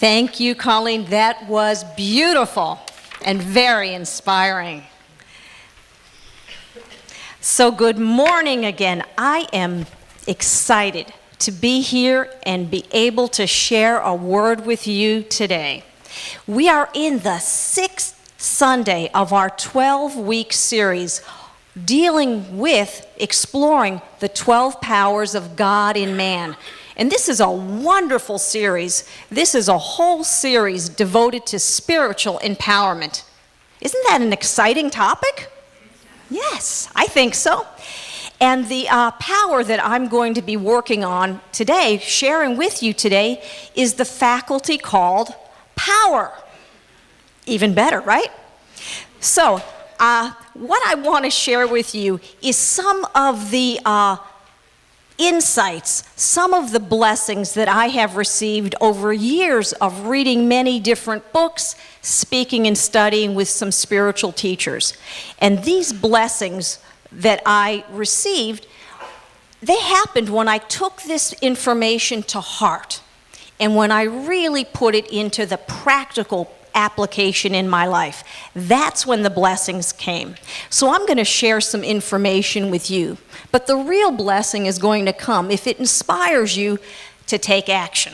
Thank you, Colleen. That was beautiful and very inspiring. So good morning again. I am excited to be here and be able to share a word with you today. We are in the 6th Sunday of our 12-week series dealing with exploring the 12 powers of God in man. And this is a wonderful series. This is a whole series devoted to spiritual empowerment. Isn't that an exciting topic? Yes, I think so. And the power that I'm going to be working on today, sharing with you today, is the faculty called power. Even better, right? So, what I want to share with you is some of the insights, some of the blessings that I have received over years of reading many different books, speaking and studying with some spiritual teachers. And these blessings that I received, they happened when I took this information to heart and when I really put it into the practical application in my life. That's when the blessings came. So I'm going to share some information with you. But the real blessing is going to come if it inspires you to take action.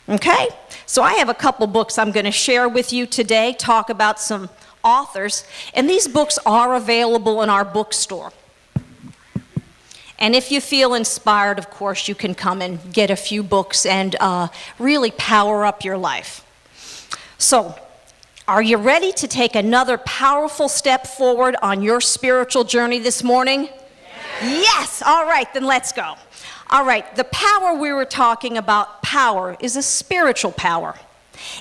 Okay? So I have a couple books I'm going to share with you today, talk about some authors, and these books are available in our bookstore. And if you feel inspired, of course, you can come and get a few books and really power up your life. So, are you ready to take another powerful step forward on your spiritual journey this morning? Yes! All right, then let's go. All right, the power we were talking about, power, is a spiritual power.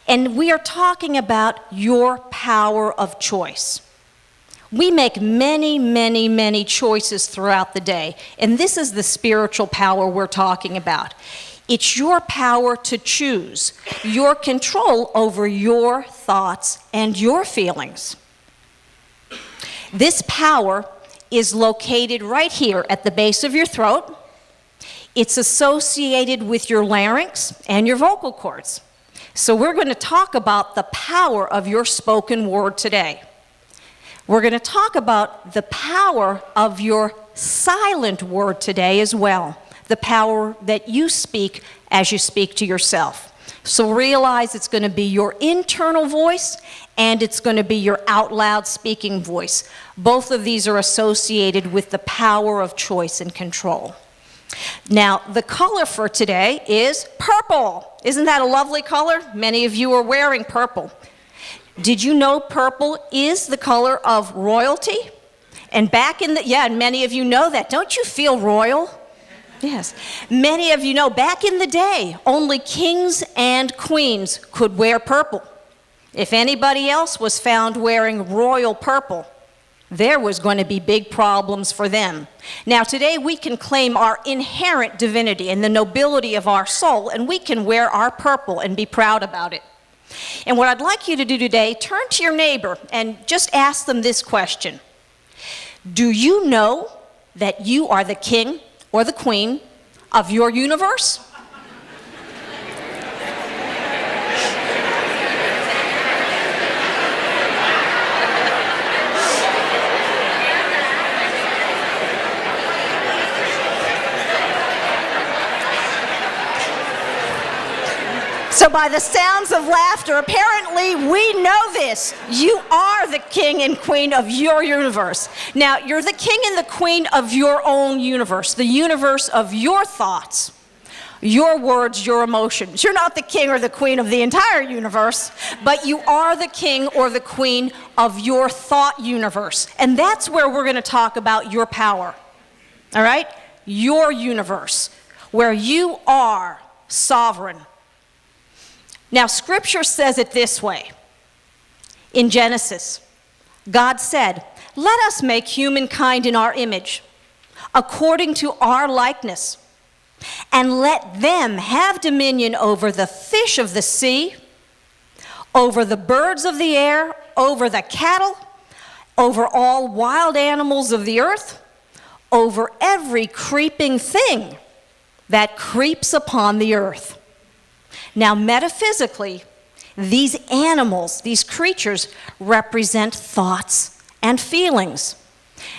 And we are talking about your power of choice. We make many, many, many choices throughout the day, and this is the spiritual power we're talking about. It's your power to choose, your control over your thoughts and your feelings. This power is located right here at the base of your throat. It's associated with your larynx and your vocal cords. So we're going to talk about the power of your spoken word today. We're going to talk about the power of your silent word today as well. The power that you speak as you speak to yourself. So realize it's going to be your internal voice and it's going to be your out loud speaking voice. Both of these are associated with the power of choice and control. Now, the color for today is purple. Isn't that a lovely color? Many of you are wearing purple. Did you know purple is the color of royalty? And and many of you know that. Don't you feel royal? Yes. Many of you know back in the day, only kings and queens could wear purple. If anybody else was found wearing royal purple, there was going to be big problems for them. Now today we can claim our inherent divinity and the nobility of our soul, and we can wear our purple and be proud about it. And what I'd like you to do today, turn to your neighbor and just ask them this question. Do you know that you are the king or the queen of your universe? So by the sounds of laughter, apparently we know this. You are the king and queen of your universe. Now, you're the king and the queen of your own universe, the universe of your thoughts, your words, your emotions. You're not the king or the queen of the entire universe, but you are the king or the queen of your thought universe. And that's where we're going to talk about your power. All right? Your universe, where you are sovereign. Now, Scripture says it this way. In Genesis, God said, "Let us make humankind in our image, according to our likeness, and let them have dominion over the fish of the sea, over the birds of the air, over the cattle, over all wild animals of the earth, over every creeping thing that creeps upon the earth." Now, metaphysically, These animals, these creatures, represent thoughts and feelings.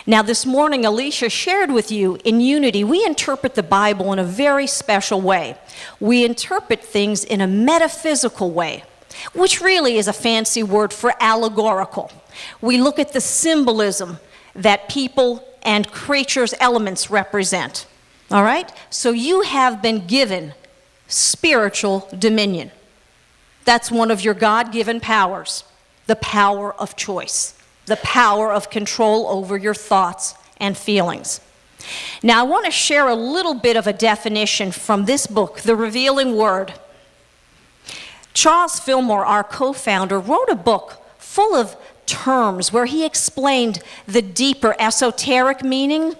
Now, this morning, Alicia shared with you in Unity, we interpret the Bible in a very special way. We interpret things in a metaphysical way, which really is a fancy word for allegorical. We look at the symbolism that people and creatures' elements represent. All right? So you have been given spiritual dominion. That's one of your God-given powers, the power of choice, the power of control over your thoughts and feelings. Now, I want to share a little bit of a definition from this book, The Revealing Word. Charles Filmore, our co-founder, wrote a book full of terms where he explained the deeper esoteric meaning.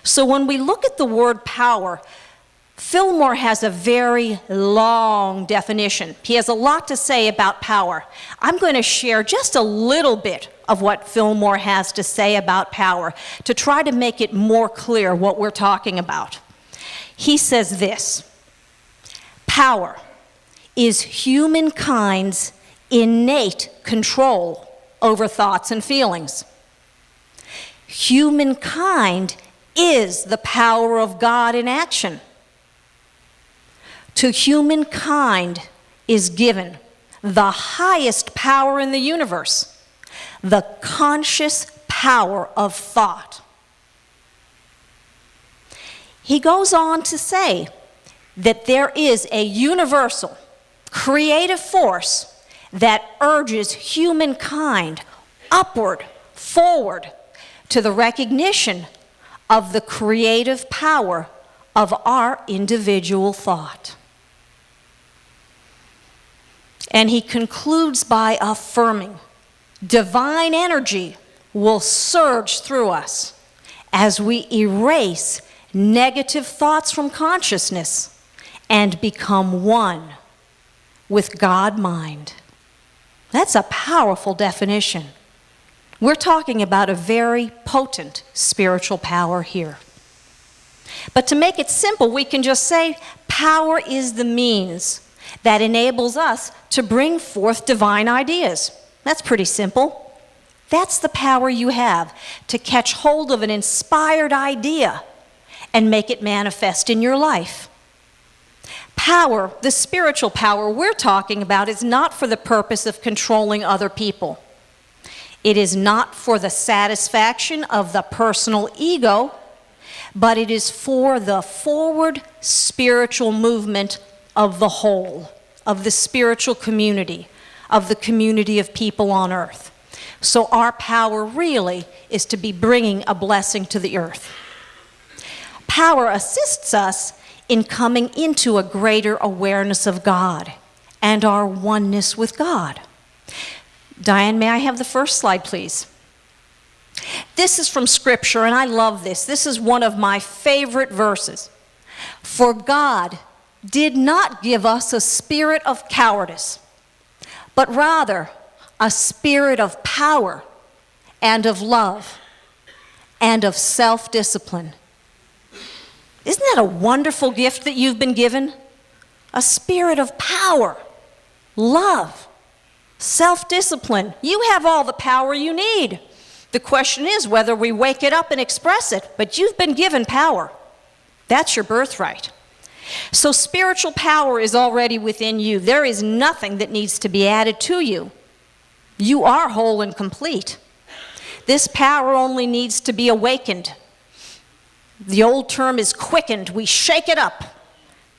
So when we look at the word power, Filmore has a very long definition. He has a lot to say about power. I'm going to share just a little bit of what Filmore has to say about power to try to make it more clear what we're talking about. He says this: power is humankind's innate control over thoughts and feelings. Humankind is the power of God in action. To humankind is given the highest power in the universe, the conscious power of thought. He goes on to say that there is a universal, creative force that urges humankind upward, forward, to the recognition of the creative power of our individual thought. And he concludes by affirming, divine energy will surge through us as we erase negative thoughts from consciousness and become one with God mind. That's a powerful definition. We're talking about a very potent spiritual power here. But to make it simple, we can just say power is the means that enables us to bring forth divine ideas. That's pretty simple. That's the power you have to catch hold of an inspired idea and make it manifest in your life. Power, the spiritual power we're talking about, is not for the purpose of controlling other people. It is not for the satisfaction of the personal ego, but it is for the forward spiritual movement of the whole, of the spiritual community, of the community of people on earth. So our power really is to be bringing a blessing to the earth. Power assists us in coming into a greater awareness of God and our oneness with God. Diane, may I have the first slide, please? This is from Scripture, and I love this. This is one of my favorite verses. For God did not give us a spirit of cowardice, but rather a spirit of power and of love and of self-discipline. Isn't that a wonderful gift that you've been given? A spirit of power, love, self-discipline. You have all the power you need. The question is whether we wake it up and express it, but you've been given power. That's your birthright. So spiritual power is already within you. There is nothing that needs to be added to you. You are whole and complete. This power only needs to be awakened. The old term is quickened. We shake it up.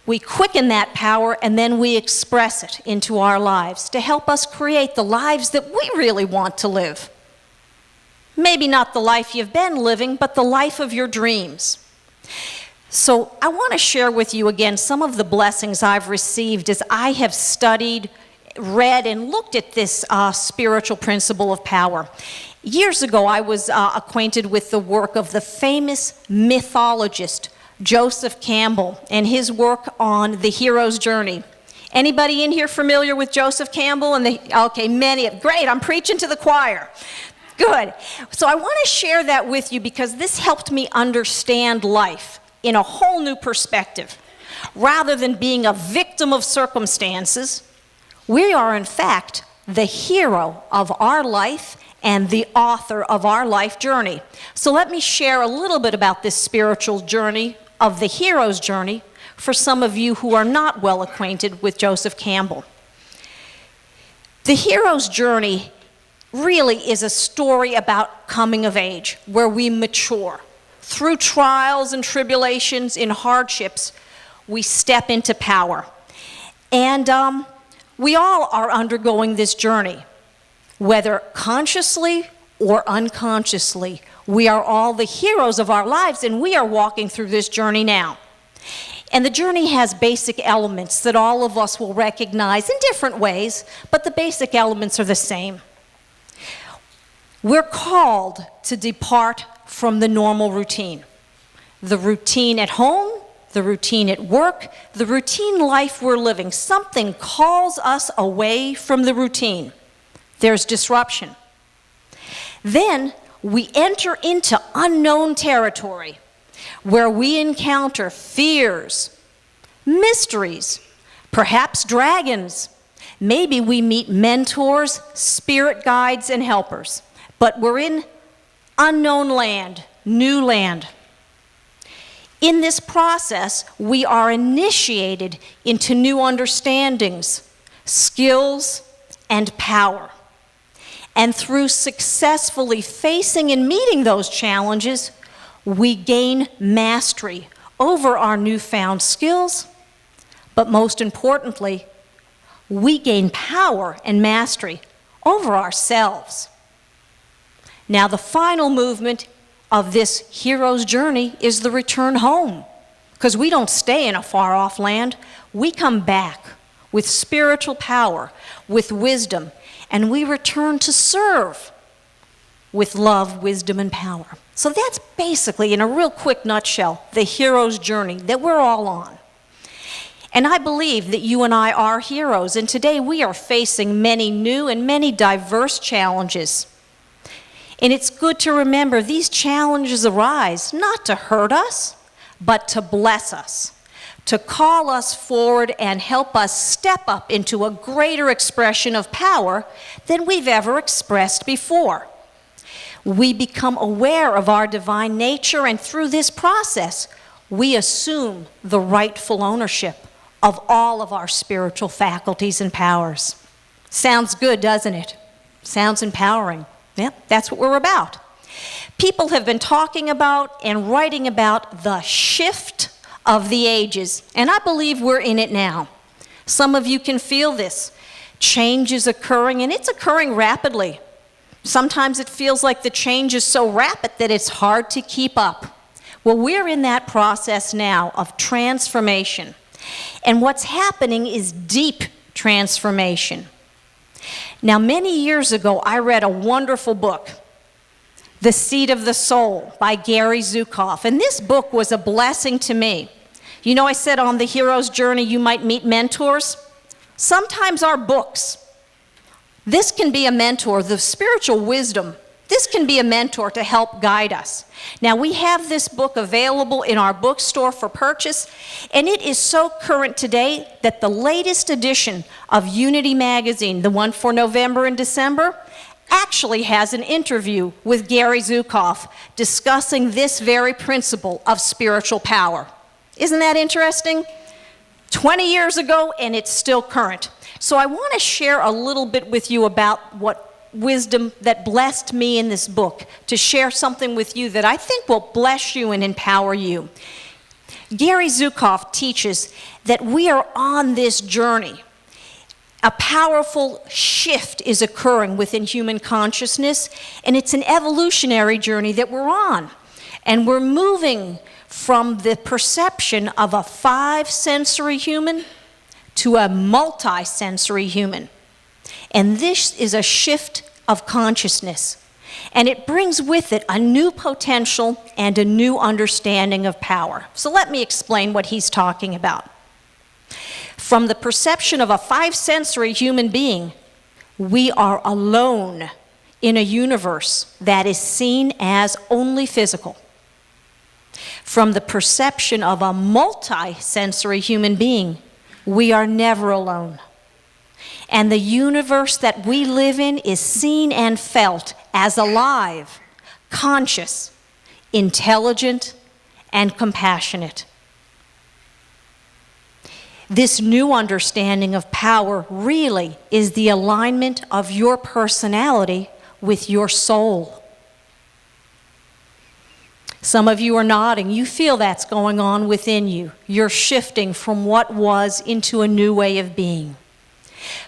We quicken that power, and then we express it into our lives to help us create the lives that we really want to live. Maybe not the life you've been living, but the life of your dreams. So I want to share with you again some of the blessings I've received as I have studied, read, and looked at this spiritual principle of power. Years ago, I was acquainted with the work of the famous mythologist Joseph Campbell and his work on the hero's journey. Anybody in here familiar with Joseph Campbell? Okay, many. Great, I'm preaching to the choir. Good. So I want to share that with you because this helped me understand life in a whole new perspective. Rather than being a victim of circumstances, We are, in fact, the hero of our life and the author of our life journey. So let me share a little bit about this spiritual journey of the hero's journey for some of you who are not well acquainted with Joseph Campbell. The hero's journey really is a story about coming of age, where we mature. Through trials and tribulations and hardships, we step into power. And we all are undergoing this journey. Whether consciously or unconsciously, we are all the heroes of our lives, and we are walking through this journey now. And the journey has basic elements that all of us will recognize in different ways, but the basic elements are the same. We're called to depart from the normal routine. The routine at home, the routine at work, the routine life we're living. Something calls us away from the routine. There's disruption. Then we enter into unknown territory where we encounter fears, mysteries, perhaps dragons. Maybe we meet mentors, spirit guides, and helpers. But we're in unknown land, new land. In this process, we are initiated into new understandings, skills, and power. And through successfully facing and meeting those challenges, we gain mastery over our newfound skills, but most importantly, we gain power and mastery over ourselves. Now, the final movement of this hero's journey is the return home, because we don't stay in a far-off land. We come back with spiritual power, with wisdom, and we return to serve with love, wisdom, and power. So that's basically, in a real quick nutshell, the hero's journey that we're all on. And I believe that you and I are heroes, and today we are facing many new and many diverse challenges. And it's good to remember these challenges arise not to hurt us, but to bless us, to call us forward and help us step up into a greater expression of power than we've ever expressed before. We become aware of our divine nature, and through this process, we assume the rightful ownership of all of our spiritual faculties and powers. Sounds good, doesn't it? Sounds empowering. Yeah, that's what we're about. People have been talking about and writing about the shift of the ages, and I believe we're in it now. Some of you can feel this. Change is occurring, and it's occurring rapidly. Sometimes it feels like the change is so rapid that it's hard to keep up. Well, we're in that process now of transformation. And what's happening is deep transformation. Now, many years ago, I read a wonderful book, The Seed of the Soul by Gary Zukav. And this book was a blessing to me. You know, I said on the hero's journey, you might meet mentors. Sometimes our books, this can be a mentor, the spiritual wisdom. This can be a mentor to help guide us. Now, we have this book available in our bookstore for purchase, and it is so current today that the latest edition of Unity magazine, the one for November and December, actually has an interview with Gary Zukav discussing this very principle of spiritual power. Isn't that interesting? 20 years ago, and it's still current. So I want to share a little bit with you about what wisdom that blessed me in this book, to share something with you that I think will bless you and empower you. Gary Zukav teaches that we are on this journey. A powerful shift is occurring within human consciousness, and it's an evolutionary journey that we're on. And we're moving from the perception of a five-sensory human to a multi-sensory human. And this is a shift of consciousness. And it brings with it a new potential and a new understanding of power. So let me explain what he's talking about. From the perception of a five-sensory human being, we are alone in a universe that is seen as only physical. From the perception of a multi-sensory human being, we are never alone. And the universe that we live in is seen and felt as alive, conscious, intelligent, and compassionate. This new understanding of power really is the alignment of your personality with your soul. Some of you are nodding. You feel that's going on within you. You're shifting from what was into a new way of being.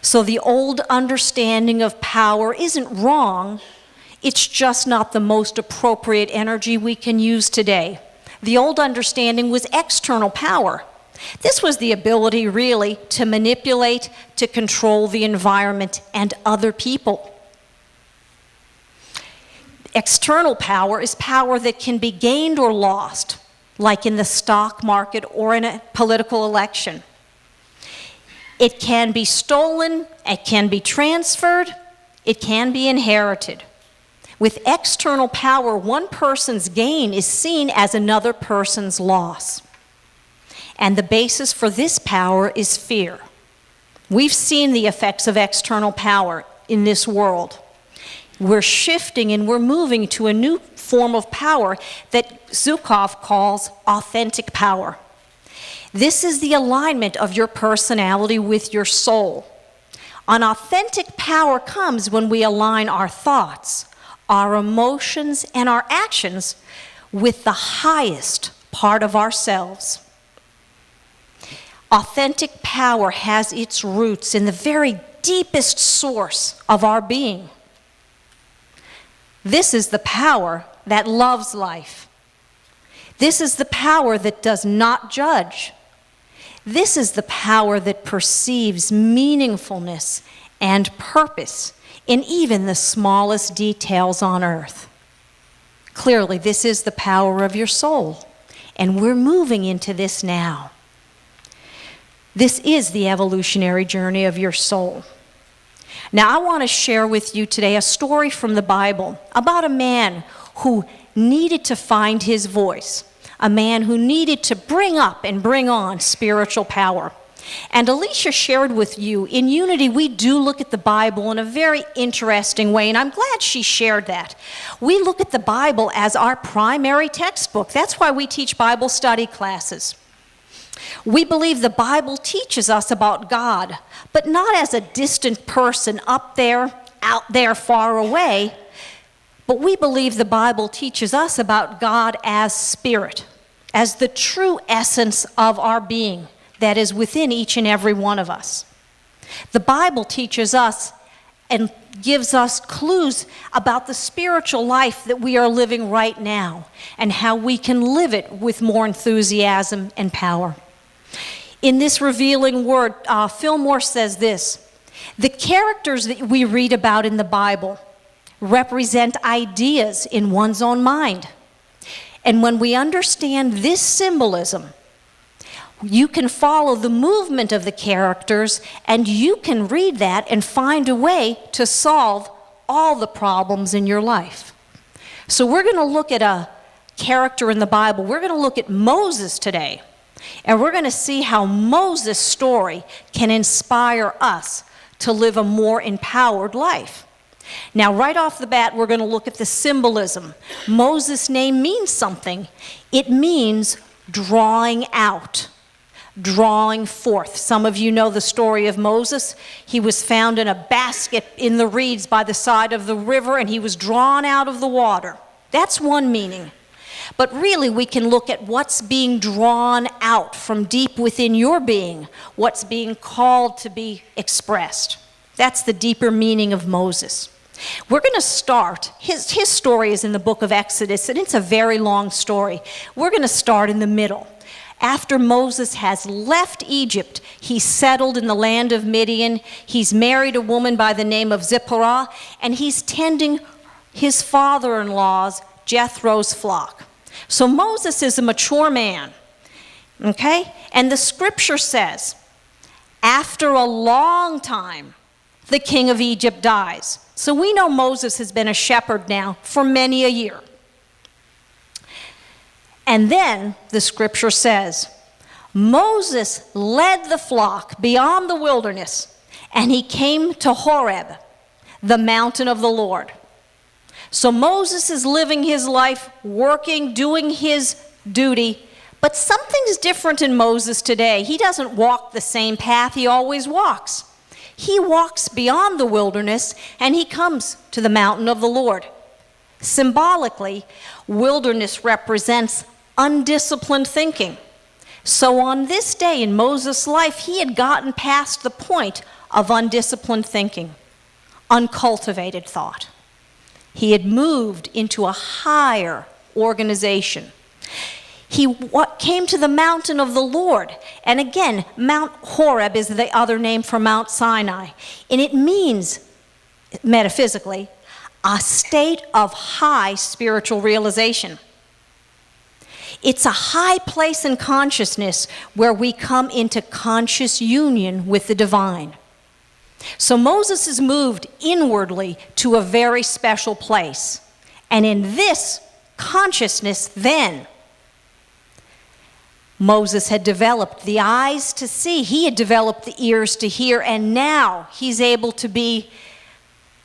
So the old understanding of power isn't wrong. It's just not the most appropriate energy we can use today. The old understanding was external power. This was the ability, really, to manipulate, to control the environment and other people. External power is power that can be gained or lost, like in the stock market or in a political election. It can be stolen, it can be transferred, it can be inherited. With external power, one person's gain is seen as another person's loss. And the basis for this power is fear. We've seen the effects of external power in this world. We're shifting and we're moving to a new form of power that Zukov calls authentic power. This is the alignment of your personality with your soul. An authentic power comes when we align our thoughts, our emotions, and our actions with the highest part of ourselves. Authentic power has its roots in the very deepest source of our being. This is the power that loves life. This is the power that does not judge. This is the power that perceives meaningfulness and purpose in even the smallest details on earth. Clearly, this is the power of your soul, and we're moving into this now. This is the evolutionary journey of your soul. Now, I want to share with you today a story from the Bible about a man who needed to find his voice, a man who needed to bring up and bring on spiritual power. And Alicia shared with you, in Unity, we do look at the Bible in a very interesting way, and I'm glad she shared that. We look at the Bible as our primary textbook. That's why we teach Bible study classes. We believe the Bible teaches us about God, but not as a distant person up there, out there, far away, but we believe the Bible teaches us about God as spirit, as the true essence of our being that is within each and every one of us. The Bible teaches us and gives us clues about the spiritual life that we are living right now and how we can live it with more enthusiasm and power. In this revealing word, Filmore says this: the characters that we read about in the Bible represent ideas in one's own mind. And when we understand this symbolism, you can follow the movement of the characters, and you can read that and find a way to solve all the problems in your life. So we're going to look at a character in the Bible. We're going to look at Moses today. And we're going to see how Moses' story can inspire us to live a more empowered life. Now, right off the bat, we're going to look at the symbolism. Moses' name means something. It means drawing out, drawing forth. Some of you know the story of Moses. He was found in a basket in the reeds by the side of the river, and he was drawn out of the water. That's one meaning. But really, we can look at what's being drawn out from deep within your being, what's being called to be expressed. That's the deeper meaning of Moses. We're going to start, his story is in the book of Exodus, and it's a very long story. We're going to start in the middle. After Moses has left Egypt, he's settled in the land of Midian. He's married a woman by the name of Zipporah, and he's tending his father-in-law's, Jethro's flock. So Moses is a mature man, okay? And the scripture says, after a long time, the king of Egypt dies. So we know Moses has been a shepherd now for many a year. And then the scripture says, Moses led the flock beyond the wilderness, and he came to Horeb, the mountain of the Lord. So Moses is living his life, working, doing his duty, but something's different in Moses today. He doesn't walk the same path he always walks. He walks beyond the wilderness, and he comes to the mountain of the Lord. Symbolically, wilderness represents undisciplined thinking. So on this day in Moses' life, he had gotten past the point of undisciplined thinking, uncultivated thought. He had moved into a higher organization. He came to the mountain of the Lord. And again, Mount Horeb is the other name for Mount Sinai. And it means, metaphysically, a state of high spiritual realization. It's a high place in consciousness where we come into conscious union with the divine. So Moses is moved inwardly to a very special place. And in this consciousness, then, Moses had developed the eyes to see. He had developed the ears to hear, and now he's able to be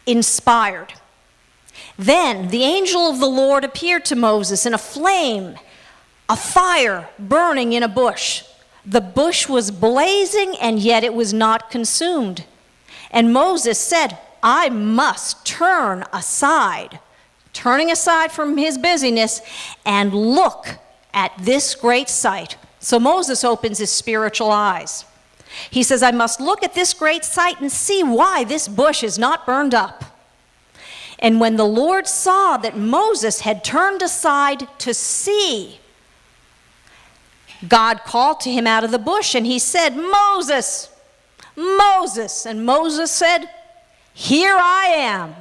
inspired. Then the angel of the Lord appeared to Moses in a flame, a fire burning in a bush. The bush was blazing, and yet it was not consumed. And Moses said, I must turn aside, turning aside from his busyness, and look at this great sight. So Moses opens his spiritual eyes. He says, I must look at this great sight and see why this bush is not burned up. And when the Lord saw that Moses had turned aside to see, God called to him out of the bush, and he said, Moses, Moses. And Moses said, here I am.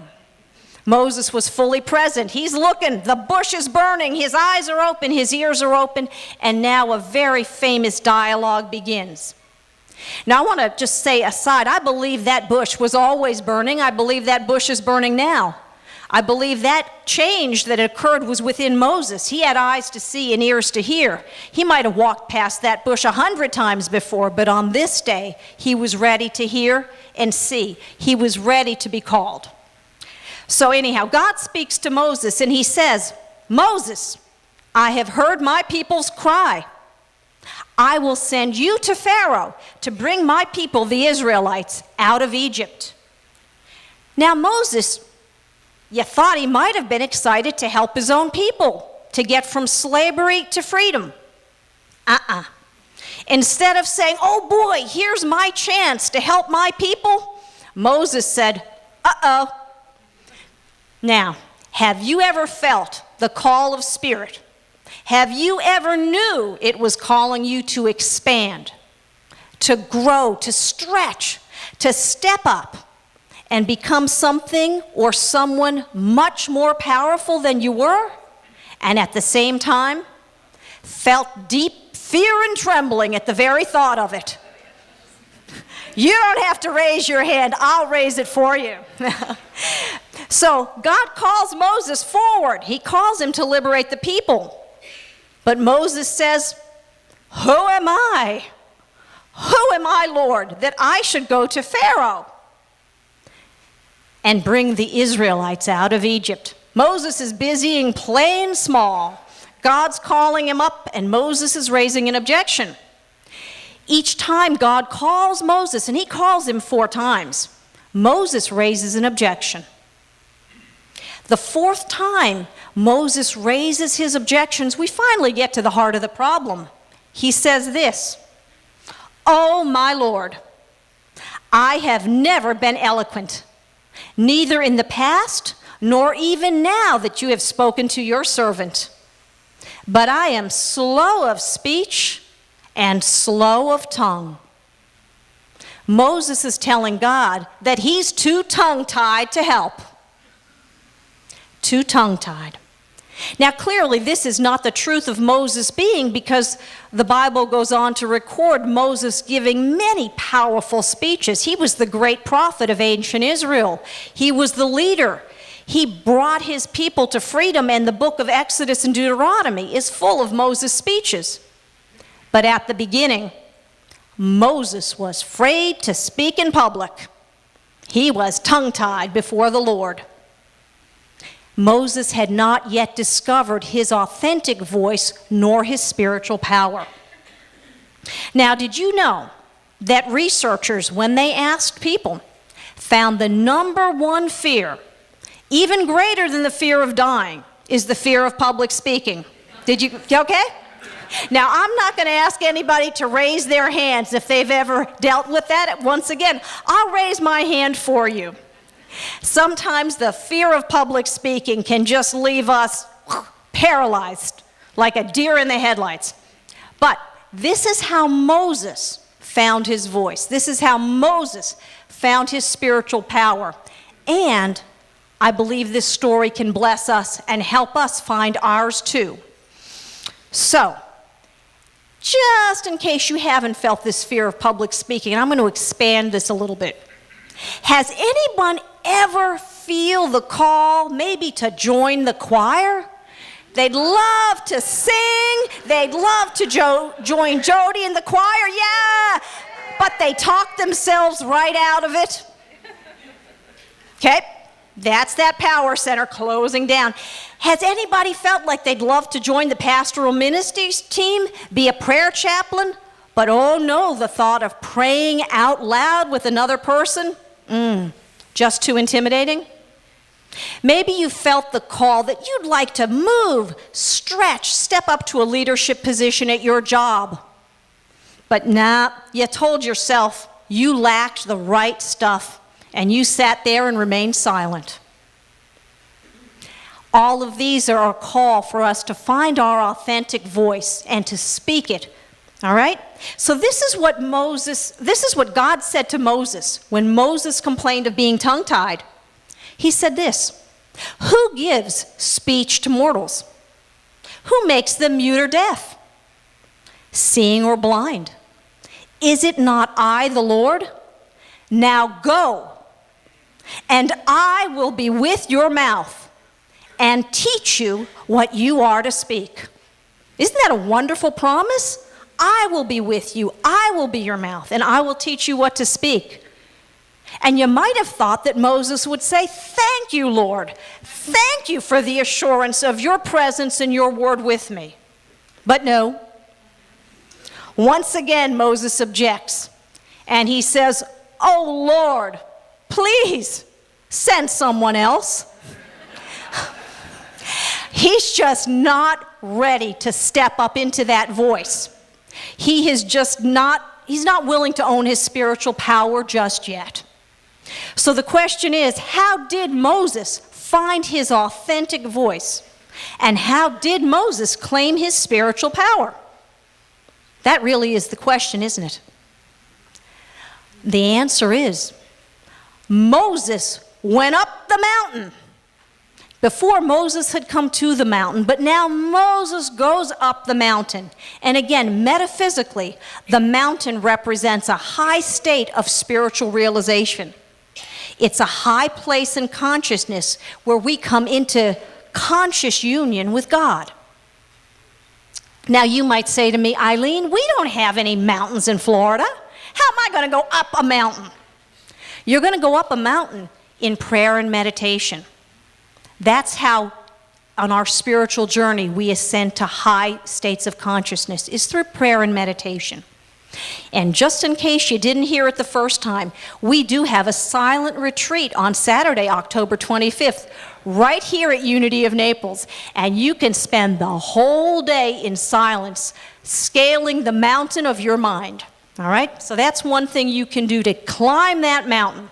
Moses was fully present. He's looking. The bush is burning. His eyes are open. His ears are open. And now a very famous dialogue begins. Now I want to just say aside, I believe that bush was always burning. I believe that bush is burning now. I believe that change that occurred was within Moses. He had eyes to see and ears to hear. He might have walked past that bush 100 times before, but on this day, he was ready to hear and see. He was ready to be called. So anyhow, God speaks to Moses, and he says, Moses, I have heard my people's cry. I will send you to Pharaoh to bring my people, the Israelites, out of Egypt. Now Moses, you thought he might have been excited to help his own people, to get from slavery to freedom. Instead of saying, oh boy, here's my chance to help my people, Moses said, uh-oh. Now, have you ever felt the call of spirit? Have you ever knew it was calling you to expand, to grow, to stretch, to step up and become something or someone much more powerful than you were, and at the same time felt deep fear and trembling at the very thought of it? You don't have to raise your hand. I'll raise it for you. So God calls Moses forward. He calls him to liberate the people. But Moses says, who am I? Who am I, Lord, that I should go to Pharaoh and bring the Israelites out of Egypt? Moses is busying playing small. God's calling him up, and Moses is raising an objection. Each time God calls Moses, and he calls him 4 times, Moses raises an objection. The 4th time Moses raises his objections, we finally get to the heart of the problem. He says this, oh my Lord, I have never been eloquent, neither in the past nor even now that you have spoken to your servant. But I am slow of speech and slow of tongue. Moses is telling God that he's too tongue-tied to help. Too tongue-tied. Now clearly this is not the truth of Moses being, because the Bible goes on to record Moses giving many powerful speeches. He was the great prophet of ancient Israel. He was the leader. He brought his people to freedom, and the book of Exodus and Deuteronomy is full of Moses' speeches. But at the beginning, Moses was afraid to speak in public. He was tongue-tied before the Lord. Moses had not yet discovered his authentic voice nor his spiritual power. Now, did you know that researchers, when they asked people, found the number one fear, even greater than the fear of dying, is the fear of public speaking? Did you, okay? Now, I'm not going to ask anybody to raise their hands if they've ever dealt with that. Once again, I'll raise my hand for you. Sometimes the fear of public speaking can just leave us paralyzed, like a deer in the headlights. But this is how Moses found his voice. This is how Moses found his spiritual power. And I believe this story can bless us and help us find ours too. So, just in case you haven't felt this fear of public speaking, I'm going to expand this a little bit. Has anyone ever feel the call maybe to join the choir? They'd love to sing. They'd love to join Jody in the choir. Yeah, but they talk themselves right out of it. Okay, that's that power center closing down. Has anybody felt like they'd love to join the pastoral ministries team, be a prayer chaplain? But oh no, the thought of praying out loud with another person? Just too intimidating? Maybe you felt the call that you'd like to move, stretch, step up to a leadership position at your job. But nah, you told yourself you lacked the right stuff, and you sat there and remained silent. All of these are a call for us to find our authentic voice and to speak it. All right? So this is what God said to Moses when Moses complained of being tongue-tied. He said this, "Who gives speech to mortals? Who makes them mute or deaf, seeing or blind? Is it not I, the Lord? Now go, and I will be with your mouth and teach you what you are to speak." Isn't that a wonderful promise? I will be with you, I will be your mouth, and I will teach you what to speak. And you might have thought that Moses would say, "Thank you, Lord. Thank you for the assurance of your presence and your word with me." But no. Once again, Moses objects, and he says, "Oh, Lord, please send someone else." He's just not ready to step up into that voice. He's not willing to own his spiritual power just yet. So the question is, how did Moses find his authentic voice? And how did Moses claim his spiritual power? That really is the question, isn't it? The answer is, Moses went up the mountain. Before, Moses had come to the mountain, but now Moses goes up the mountain. And again, metaphysically, the mountain represents a high state of spiritual realization. It's a high place in consciousness where we come into conscious union with God. Now, you might say to me, "Eileen, we don't have any mountains in Florida. How am I going to go up a mountain?" You're going to go up a mountain in prayer and meditation. That's how, on our spiritual journey, we ascend to high states of consciousness, is through prayer and meditation. And just in case you didn't hear it the first time, we do have a silent retreat on Saturday, October 25th, right here at Unity of Naples. And you can spend the whole day in silence, scaling the mountain of your mind. All right? So that's one thing you can do to climb that mountain.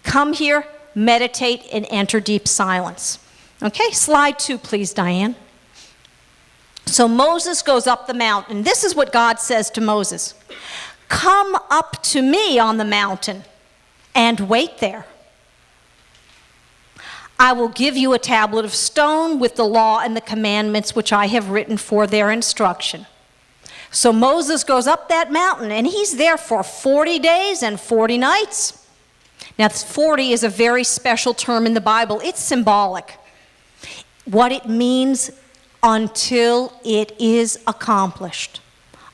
Come here, meditate, and enter deep silence. Okay, slide 2, please, Diane. So Moses goes up the mountain. This is what God says to Moses. "Come up to me on the mountain and wait there. I will give you a tablet of stone with the law and the commandments which I have written for their instruction." So Moses goes up that mountain, and he's there for 40 days and 40 nights. Now, 40 is a very special term in the Bible. It's symbolic. What it means, until it is accomplished,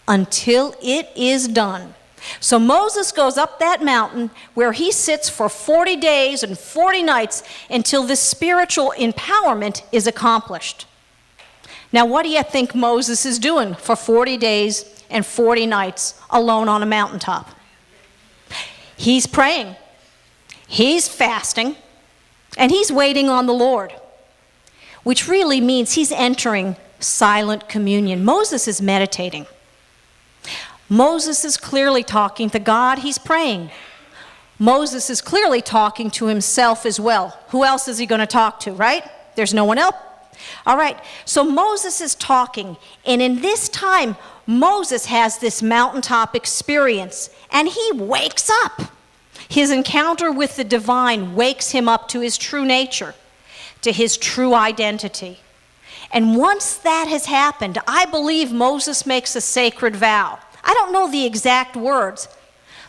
until it is done. So Moses goes up that mountain where he sits for 40 days and 40 nights until this spiritual empowerment is accomplished. Now, what do you think Moses is doing for 40 days and 40 nights alone on a mountaintop? He's praying, he's fasting, and he's waiting on the Lord, which really means he's entering silent communion. Moses is meditating. Moses is clearly talking to God. He's praying. Moses is clearly talking to himself as well. Who else is he going to talk to, right? There's no one else. All right, so Moses is talking, and in this time, Moses has this mountaintop experience, and he wakes up. His encounter with the divine wakes him up to his true nature, to his true identity. And once that has happened, I believe Moses makes a sacred vow. I don't know the exact words,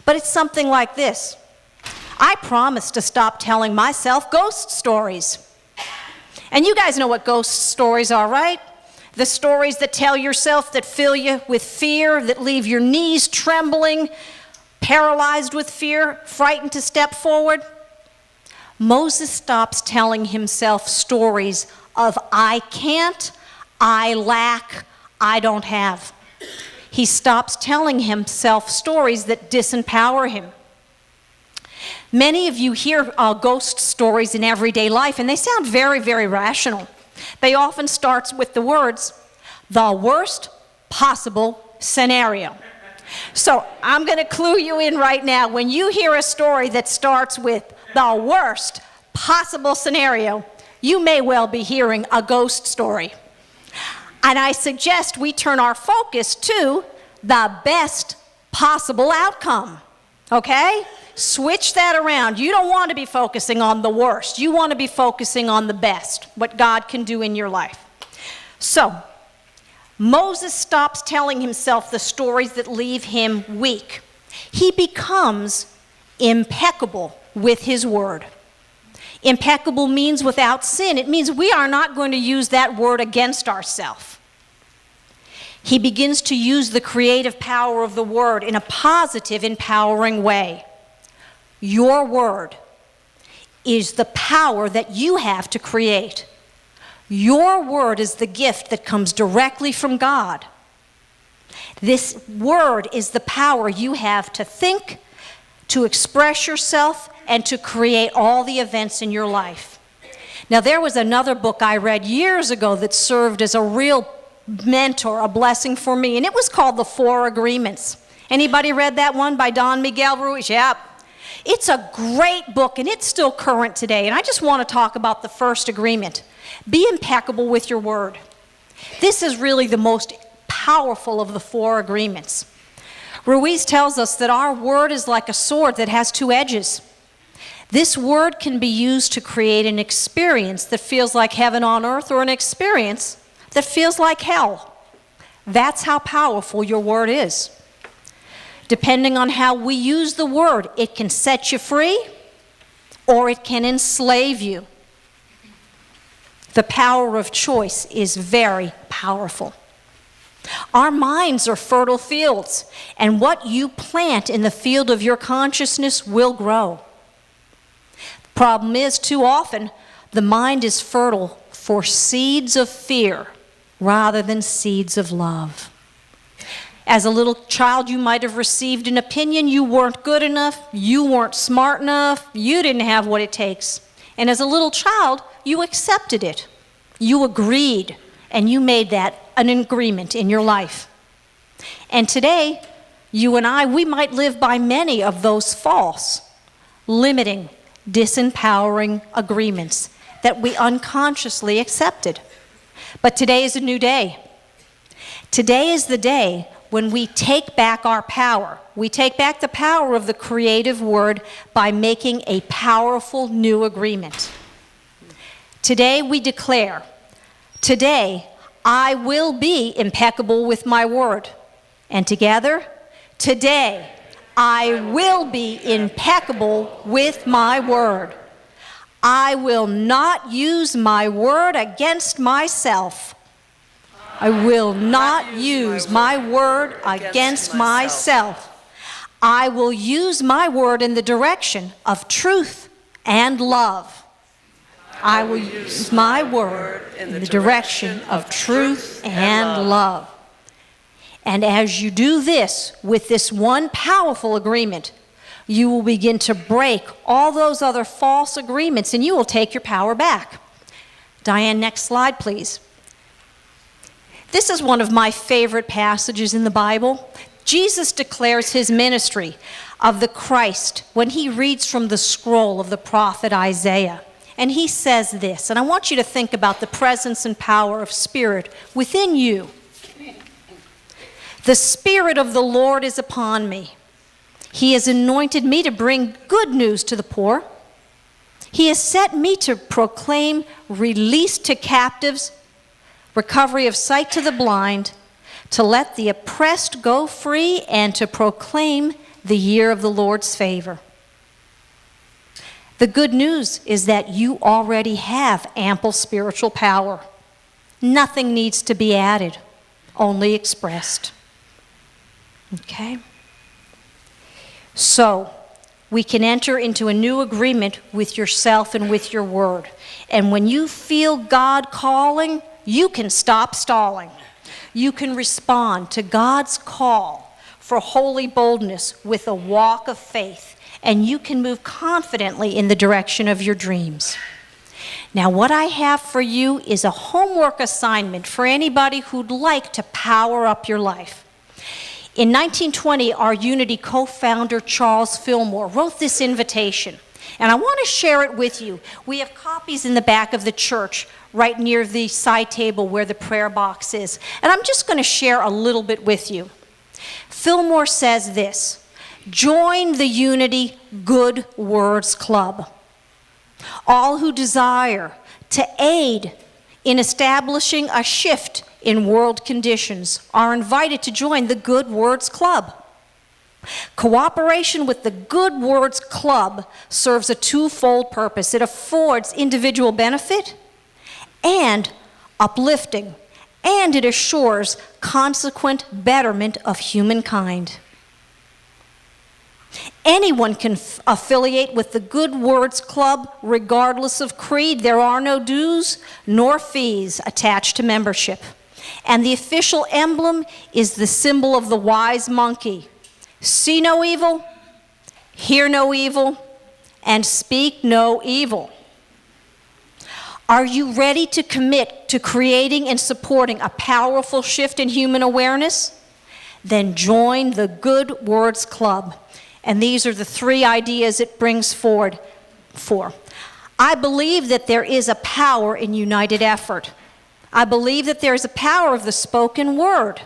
but it's something like this. I promise to stop telling myself ghost stories. And you guys know what ghost stories are, right? The stories that tell yourself, that fill you with fear, that leave your knees trembling, paralyzed with fear, frightened to step forward. Moses stops telling himself stories of I can't, I lack, I don't have. He stops telling himself stories that disempower him. Many of you hear ghost stories in everyday life, and they sound very, very rational. They often start with the words, the worst possible scenario. So I'm going to clue you in right now. When you hear a story that starts with the worst possible scenario, you may well be hearing a ghost story. And I suggest we turn our focus to the best possible outcome, okay? Switch that around. You don't want to be focusing on the worst. You want to be focusing on the best, what God can do in your life. So, Moses stops telling himself the stories that leave him weak. He becomes impeccable with his word. Impeccable means without sin. It means we are not going to use that word against ourselves. He begins to use the creative power of the word in a positive, empowering way. Your word is the power that you have to create. Your word is the gift that comes directly from God. This word is the power you have to think, to express yourself, and to create all the events in your life. Now, there was another book I read years ago that served as a real mentor, a blessing for me, and it was called The 4 Agreements. Anybody read that one by Don Miguel Ruiz? Yep. It's a great book, and it's still current today, and I just want to talk about the first agreement. Be impeccable with your word. This is really the most powerful of the 4 agreements. Ruiz tells us that our word is like a sword that has 2 edges. This word can be used to create an experience that feels like heaven on earth or an experience that feels like hell. That's how powerful your word is. Depending on how we use the word, it can set you free or it can enslave you. The power of choice is very powerful. Our minds are fertile fields, and what you plant in the field of your consciousness will grow. The problem is, too often, the mind is fertile for seeds of fear rather than seeds of love. As a little child, you might have received an opinion you weren't good enough, you weren't smart enough, you didn't have what it takes. And as a little child, you accepted it. You agreed, and you made that an agreement in your life. And today, you and I, we might live by many of those false, limiting, disempowering agreements that we unconsciously accepted. But today is a new day. Today is the day when we take back our power. We take back the power of the creative word by making a powerful new agreement. Today we declare, today I will be impeccable with my word. And together, today I will be impeccable with my word. I will not use my word against myself. I will not use my word against myself. I will use my word in the direction of truth and love. I will use my word in the direction of truth and love. And as you do this, with this one powerful agreement, you will begin to break all those other false agreements and you will take your power back. Diane, next slide, please. This is one of my favorite passages in the Bible. Jesus declares his ministry of the Christ when he reads from the scroll of the prophet Isaiah. And he says this, and I want you to think about the presence and power of Spirit within you. The Spirit of the Lord is upon me. He has anointed me to bring good news to the poor. He has set me to proclaim release to captives, recovery of sight to the blind, to let the oppressed go free, and to proclaim the year of the Lord's favor. The good news is that you already have ample spiritual power. Nothing needs to be added, only expressed. Okay? So, we can enter into a new agreement with yourself and with your word. And when you feel God calling, you can stop stalling. You can respond to God's call for holy boldness with a walk of faith. And you can move confidently in the direction of your dreams. Now, what I have for you is a homework assignment for anybody who'd like to power up your life. In 1920, our Unity co-founder, Charles Filmore, wrote this invitation. And I want to share it with you. We have copies in the back of the church, right near the side table where the prayer box is. And I'm just going to share a little bit with you. Filmore says this: join the Unity Good Words Club. All who desire to aid in establishing a shift in world conditions are invited to join the Good Words Club. Cooperation with the Good Words Club serves a twofold purpose. It affords individual benefit and uplifting, and it assures consequent betterment of humankind. Anyone can affiliate with the Good Words Club regardless of creed. There are no dues nor fees attached to membership. And the official emblem is the symbol of the wise monkey. See no evil, hear no evil, and speak no evil. Are you ready to commit to creating and supporting a powerful shift in human awareness? Then join the Good Words Club. And these are the three ideas it brings forward. I believe that there is a power in united effort. I believe that there is a power of the spoken word.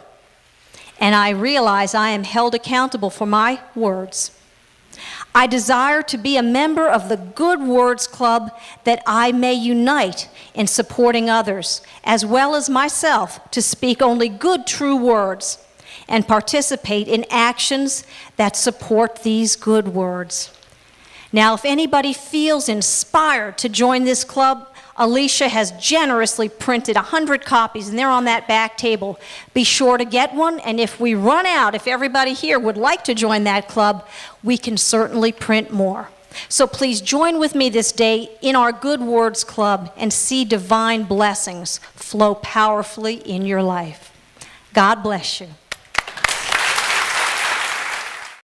And I realize I am held accountable for my words. I desire to be a member of the Good Words Club that I may unite in supporting others, as well as myself, to speak only good, true words and participate in actions that support these good words. Now, if anybody feels inspired to join this club, Alicia has generously printed 100 copies, and they're on that back table. Be sure to get one, and if we run out, if everybody here would like to join that club, we can certainly print more. So please join with me this day in our Good Words Club and see divine blessings flow powerfully in your life. God bless you.